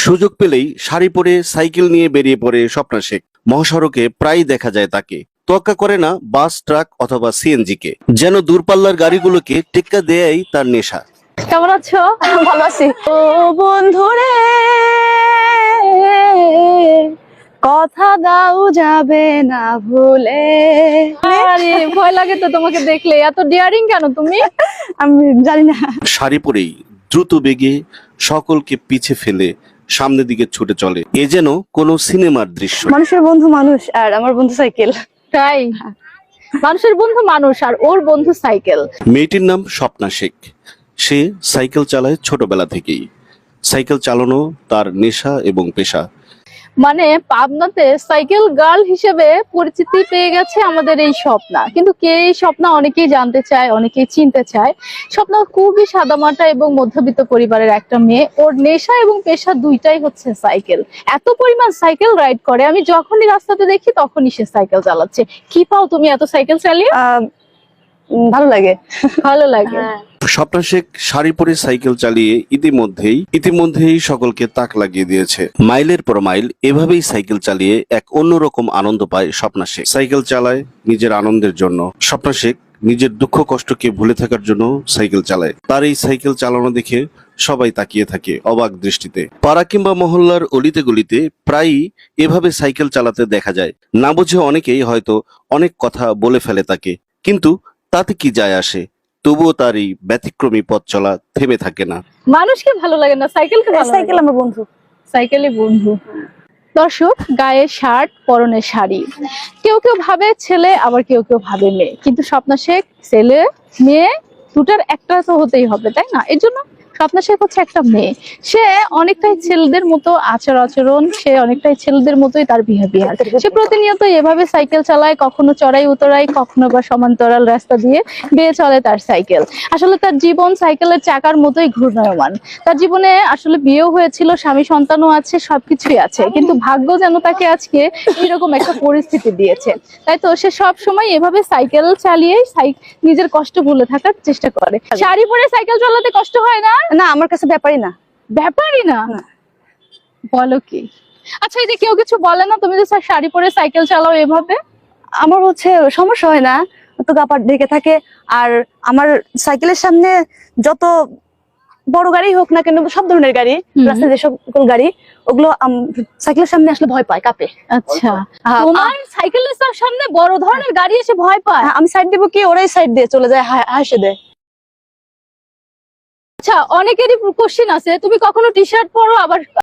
সুযোগ পেলেই শাড়ি পরে সাইকেল নিয়ে বেরিয়ে পড়ে স্বপ্না শেখ। মহাসড়কে প্রায়ই দেখা যায় তাকে। তোয়াক্কা করে না বাস, ট্রাক অথবা সিএনজি কে। যেন দূরপাল্লার গাড়িগুলোকে টেক্কা দেয়াই তার নেশা। কেমন আছো? ভালো আছি। ও বন্ধুরে, কথা দাও যাবে না ভুলে। আরে ভয় লাগে তো তোমাকে দেখলে, এত ডিয়ারিং কেন তুমি? আমি জানি না। শাড়ি পরেই দ্রুত বেগে সকলকে পিছে ফেলে সামনের দিকে ছুটে চলে। এ যেন কোনো সিনেমার দৃশ্য। মানুষের বন্ধু মানুষ, আর আমার বন্ধু সাইকেল। তাই মানুষের বন্ধু মানুষ আর ওর বন্ধু সাইকেল। মেয়েটির নাম স্বপ্না শেখ। সে সাইকেল চালায় ছোটবেলা থেকেই। সাইকেল চালানো তার নেশা এবং পেশা। মানে পাবনাতে সাইকেল গার্ল হিসেবে পরিচিতি পেয়ে গেছে আমাদের এই স্বপ্না। কিন্তু কে এই স্বপ্না অনেকেই জানতে চায়, অনেকেই চিনতে চায়। স্বপ্না খুবই সাদামাটা এবং মধ্যবিত্ত পরিবারের একটা মেয়ে। ওর নেশা এবং পেশা দুইটাই হচ্ছে সাইকেল। এত পরিমাণ সাইকেল রাইড করে, আমি যখনই রাস্তাতে দেখি তখনই সে সাইকেল চালাচ্ছে। কি পাও তুমি এত সাইকেল চালিয়ে? ভালো লাগে। ভালো লাগে। স্বপ্না শেখ শাড়ি পরে সাইকেল চালিয়ে ইতিমধ্যেই সকলকে তাক লাগিয়ে দিয়েছে। মাইলের পর মাইল এভাবেই সাইকেল চালিয়ে এক অন্যরকম আনন্দ পায় স্বপ্না শেখ। সাইকেল চালায় নিজের আনন্দের জন্য। স্বপ্না শেখ নিজের দুঃখ কষ্টকে ভুলে থাকার জন্য সাইকেল চালায়। তার এই সাইকেল চালানো দেখে সবাই তাকিয়ে থাকে অবাক দৃষ্টিতে। পাড়া কিংবা মহল্লার অলিতে গলিতে প্রায়ই এভাবে সাইকেল চালাতে দেখা যায়। না বুঝে অনেকেই হয়তো অনেক কথা বলে ফেলে তাকে, কিন্তু তাতে কি যায় আসে। তবুও তার এই ব্যতিক্রমী পথ চলা থেমে থাকে না। মানুষকে ভালো লাগে না, সাইকেলকে ভালো লাগে। সাইকেল আমার বন্ধু। সাইকেলই বন্ধু। দর্শক, গায়ে শার্ট, পরনে শাড়ি। কেউ কেউ ভাবে ছেলে, আবার কেউ কেউ ভাবে মেয়ে। কিন্তু স্বপ্না শেখ ছেলে মেয়ে দুটার একটা তো হতেই হবে, তাই না? এর জন্য স্বপ্না শেখ হচ্ছে একটা মেয়ে। সে অনেকটাই ছেলেদের মতো আচার আচরণ, সে অনেকটাই ছেলেদের মতোই তার বিহেভিয়ার। সে প্রতিনিয়ত এভাবে সাইকেল চালায়, কখনো চড়াই উতরাই, কখনো বা সমান্তরাল রাস্তা দিয়ে বেয়ে চলে তার সাইকেল। আসলে তার জীবন সাইকেলের চাকার মতোই ঘূর্ণায়মান। তার জীবনে আসলে বিয়েও হয়েছিল, স্বামী সন্তানও আছে, সবকিছুই আছে, কিন্তু ভাগ্য যেন তাকে আজকে এরকম একটা পরিস্থিতি দিয়েছে। তাই তো সে সব সময় এভাবে সাইকেল চালিয়ে নিজের কষ্ট ভুলে থাকার চেষ্টা করে। শাড়ি পরে সাইকেল চালাতে কষ্ট হয় না? না, আমার কাছে ব্যাপারই না। ব্যাপারই না? বলো কি? আচ্ছা, এই যে কেউ কিছু বলে না তুমি যে শাড়ি পরে সাইকেল চালাও এভাবে? আমার হচ্ছে সমস্যা হয় না, তো কাপড় ঢেকে থাকে। আর আমার সাইকেলের সামনে যত বড় গাড়ি হোক না কেন, সব ধরনের গাড়ি, রাস্তায় যে সকল গাড়ি, ওগুলো সাইকেলের সামনে আসলে ভয় পায়, কাঁপে। আচ্ছা, তোমার সাইকেলের সামনে বড় ধরনের গাড়ি এসে ভয় পায়? আমি সাইড দেবো কি, ওরাই সাইড দিয়ে চলে যায়, হাসে দেয়। আচ্ছা, অনেকেরই কোশ্চেন আছে, তুমি কখনো টি শার্ট পরো আবার